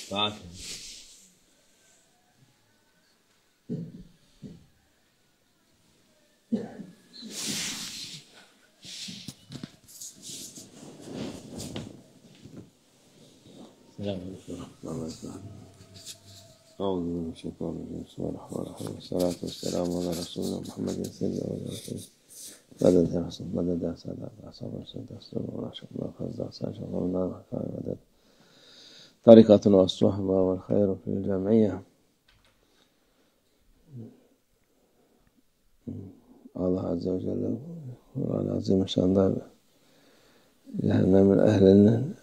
Fatiha. أعوذ بالله من الشيطان الرجيم بسم الله الرحمن الرحيم والصلاة والسلام على رسولنا محمد سيدنا ورسوله مدد يا رسول مدد يا سادة أصحاب الرسول أسلم ونشكر الله فضل أحسن شكر الله وحكاية مدد طريقة والصحبة والخير في الجمعية. Allah Azze ve Celle Kur'an-ı Azimüşşan'da cehennemin ehlinin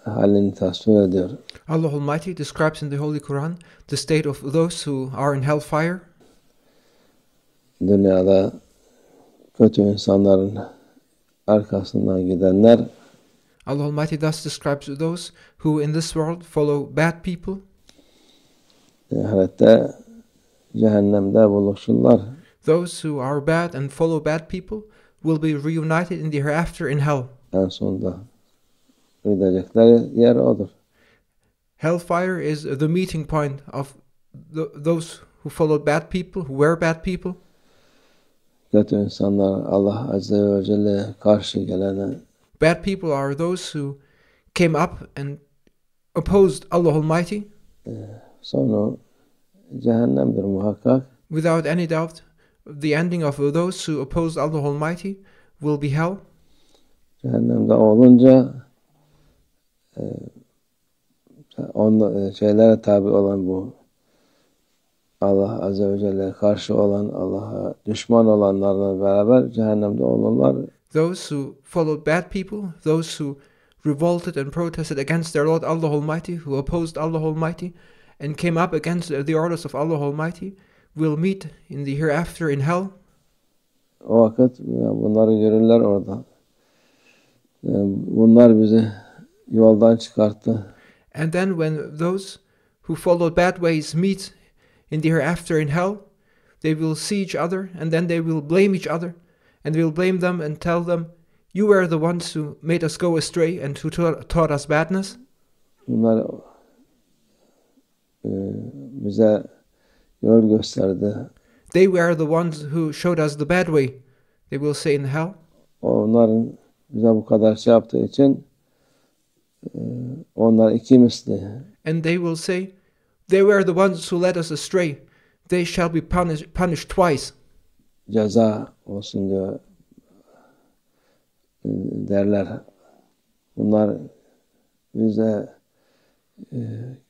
halini tasvir ediyor. Allah Almighty describes in the Holy Quran the state of those who are in hellfire. Dünyada kötü insanların arkasından gidenler, Allah Almighty thus describes those who in this world follow bad people. ahirette cehennemde buluşurlar. Those who are bad and follow bad people will be reunited in the hereafter in hell. En sonunda gidecekleri yer odur. Hellfire is the meeting point of those who follow bad people, who were bad people. Kötü insanlar Allah Azze ve Celle'ye karşı gelene, Bad people are those who came up and opposed Allah Almighty. sonu cehennemdir muhakkak. Without any doubt, the ending of those who opposed Allah Almighty will be hell. Cehennemde olunca şeylere tabi olan bu Allah Azze ve Celle'ye karşı olan, Allah'a düşman olanlarla beraber cehennemde olurlar. Those who followed bad people, those who revolted and protested against their Lord Allah Almighty, who opposed Allah Almighty and came up against the orders of Allah Almighty, will meet in the hereafter in hell. O vakit bunları görürler orada. Bunlar bizi yoldan çıkarttı. And then when those who followed bad ways meet in the hereafter in hell, they will see each other and then they will blame each other and they will blame them and tell them, you were the ones who made us go astray and who taught us badness. Bunlar bize yol gösterdi. They were the ones who showed us the bad way, they will say in hell. Onların bize bu kadar şey yaptığı için onlar iki misli. And they will say, they were the ones who led us astray. They shall be punished twice. Ceza olsun diye derler. Bunlar bize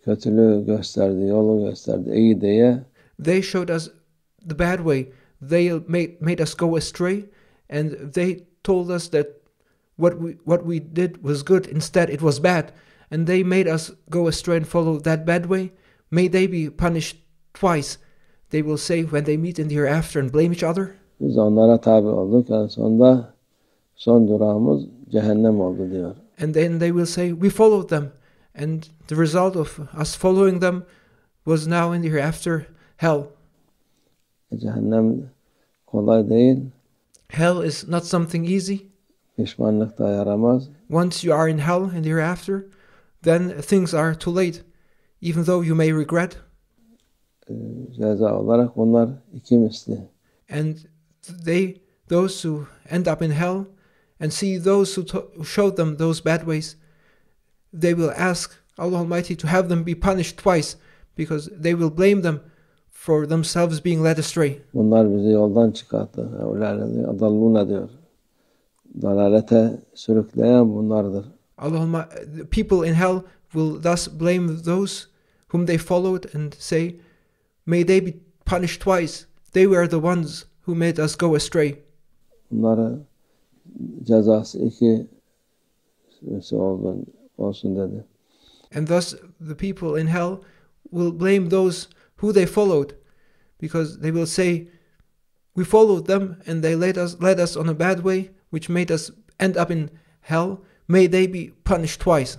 kötülüğü gösterdi, yolu gösterdi, iyi diye. They showed us the bad way. They made us go astray, and they told us that what we did was good. Instead, it was bad, and they made us go astray and follow that bad way. May they be punished twice. They will say when they meet in the hereafter and blame each other. Biz onlara tabi olduk. En sonunda son durağımız cehennem oldu diyor. And then they will say, we followed them. And the result of us following them was now in the hereafter hell. Cehennem kolay değil. Hell is not something easy. Pişmanlık da yaramaz. Once you are in hell in the hereafter, then things are too late. Even though you may regret. Ceza olarak bunlar iki misli. And those who end up in hell and see those who showed them those bad ways, they will ask Allah Almighty to have them be punished twice, because they will blame them for themselves being led astray. Bunlar bizi yoldan çıkarttı. Adalluna diyor. Dalalete sürükleyen bunlardır. The people in hell will thus blame those whom they followed and say, may they be punished twice. They were the ones who made us go astray. Bunlara cezası iki olsun dedi. And thus the people in hell will blame those who they followed, because they will say, we followed them and they led us on a bad way, which made us end up in hell. May they be punished twice.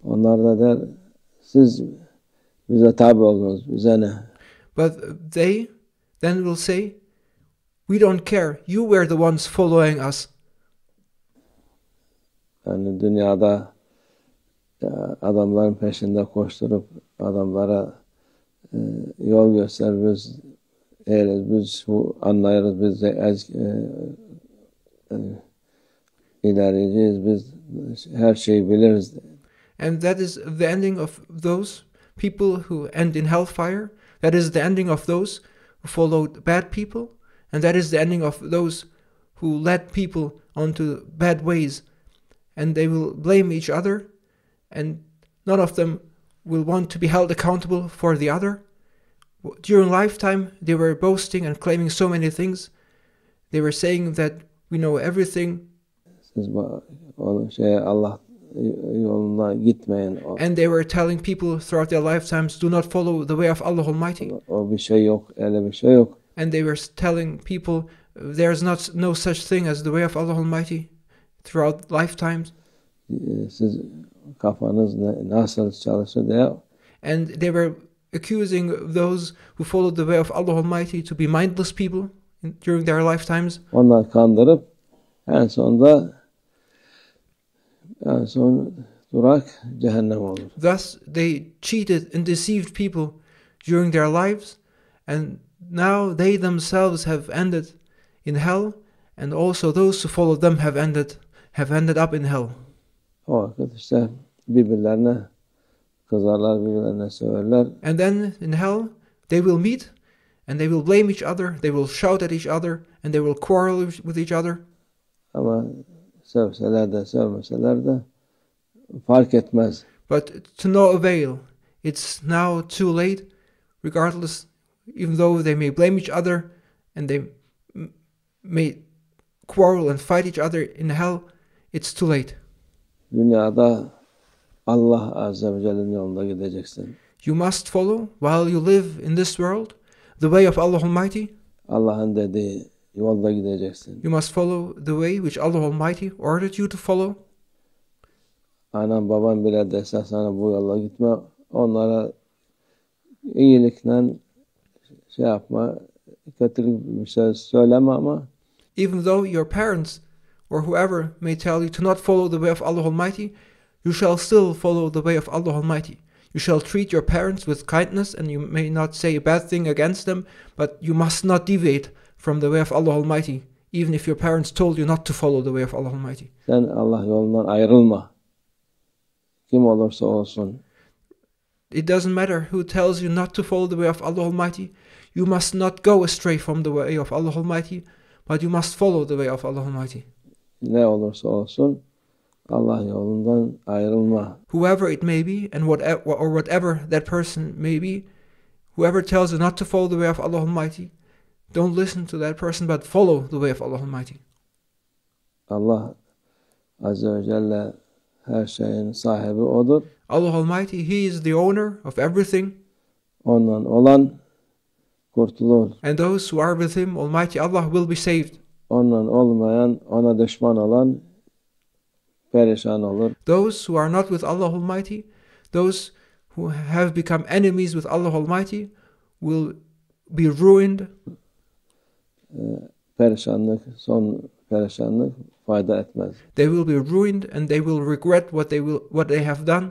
Onlar da der, siz bize tabi oldunuz, bize ne? But they then will say, we don't care, you were the ones following us. Yani dünyada adamların peşinde koşturup adamlara yol gösteririz. Eğer biz bu anlayırız, biz de ilerleyeceğiz, biz her şeyi biliriz. And that is the ending of those people who end in hellfire. That is the ending of those who followed bad people. And that is the ending of those who led people onto bad ways. And they will blame each other. And none of them will want to be held accountable for the other. During lifetime, they were boasting and claiming so many things. They were saying that we know everything. Siz Allah yoluna gitmeyin. And they were telling people throughout their lifetimes, do not follow the way of Allah Almighty. O bir şey yok, öyle bir şey yok. And they were telling people there's no such thing as the way of Allah Almighty throughout lifetimes. Siz kafanız nasıl çalışır diye. And they were accusing those who followed the way of Allah Almighty to be mindless people during their lifetimes. Onları kandırıp en son durak cehennem olur. Thus they cheated and deceived people during their lives, and now they themselves have ended in hell, and also those who followed them have ended up in hell. O vakit işte birbirlerine kızarlar, birbirlerine söylerler. And then in hell they will meet and they will blame each other, they will shout at each other, and they will quarrel with each other. Ama sevseler de sevmeseler de fark etmez. But to no avail. It's now too late, regardless, even though they may blame each other and they may quarrel and fight each other in hell, it's too late. Dünyada Allah Azze ve Celle'nin yolunda gideceksin. You must follow, while you live in this world, the way of Allah Almighty. Allah'ın dediği yolda gideceksin. You must follow the way which Allah Almighty ordered you to follow. Anam babam bile dese sana bu yolla gitme, onlara iyilikle yapma, kötülük bir şey söyleme ama. Even though your parents or whoever may tell you to not follow the way of Allah Almighty, you shall still follow the way of Allah Almighty. You shall treat your parents with kindness, and you may not say a bad thing against them, but you must not deviate from the way of Allah Almighty, even if your parents told you not to follow the way of Allah Almighty. Sen Allah yolundan ayrılma. Kim olursa olsun. It doesn't matter who tells you not to follow the way of Allah Almighty. You must not go astray from the way of Allah Almighty, but you must follow the way of Allah Almighty. Ne olursa olsun Allah yolundan ayrılma. Whoever it may be, and whatever that person may be, whoever tells you not to follow the way of Allah Almighty, don't listen to that person, but follow the way of Allah Almighty. Allah Azze ve Celle her şeyin sahibi O'dur. Allah Almighty, He is the owner of everything. Ondan olan kurtulur. And those who are with Him, Almighty Allah, will be saved. Ondan olmayan, ona düşman olan perişan olur. Those who are not with Allah Almighty, those who have become enemies with Allah Almighty, will be ruined. Perişanlık, son perişanlık fayda etmez. They will be ruined and they will regret what they have done,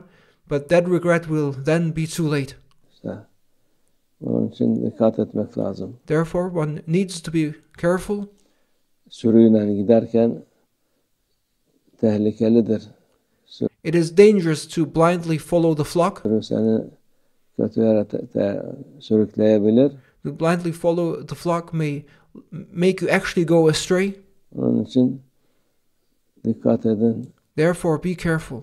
but that regret will then be too late. İşte bunun için dikkat etmek lazım. Therefore, one needs to be careful. Sürüyle giderken tehlikelidir. It is dangerous to blindly follow the flock. Sürü seni kötü yere sürükleyebilir. To blindly follow the flock may make you actually go astray. Onun için dikkat edin. Therefore, be careful.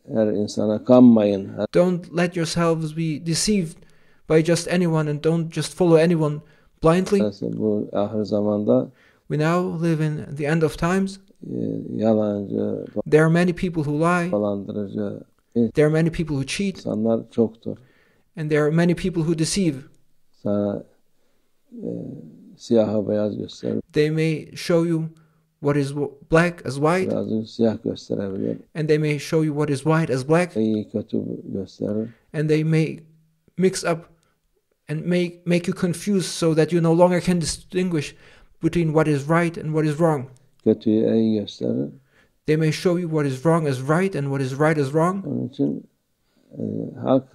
Her insana kanmayın. Don't let yourselves be deceived by just anyone, and don't just follow anyone blindly. Bu ahir zamanda We now live in the end of times. Yalancı, There are many people who lie. dolandırıcı There are many people who cheat. insanlar çoktur. And there are many people who deceive. Sana siyahı beyaz gösterir. They may show you what is black as white. Birazcık siyah gösterebilir. And they may show you what is white as black. İyi kötü gösterir. And they may mix up and make you confused so that you no longer can distinguish between what is right and what is wrong. Kötüyü iyi gösterir. They may show you what is wrong as right and what is right as wrong. Onun için Hak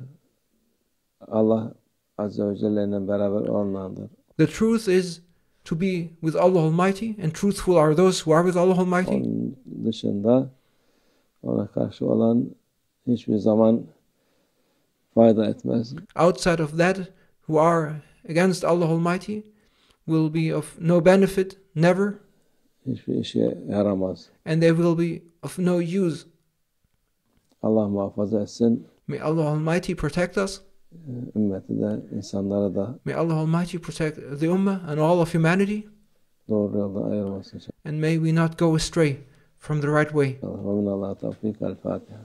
Allah Azze ve Celle ile beraber olanlardır. The truth is to be with Allah Almighty, and truthful are those who are with Allah Almighty. Onun dışında ona karşı olan hiçbir zaman fayda etmez. Outside of that, who are against Allah Almighty, will be of no benefit, never, Hiçbir işe yaramaz. and they will be of no use. Allah muhafaza etsin. May Allah Almighty protect us. Ümmeti de, insanları da May Allah Almighty protect the Ummah and all of humanity, doğru yoldan ayırmasın. and may we not go astray from the right way. Ve minallah tevfik. El Fatiha.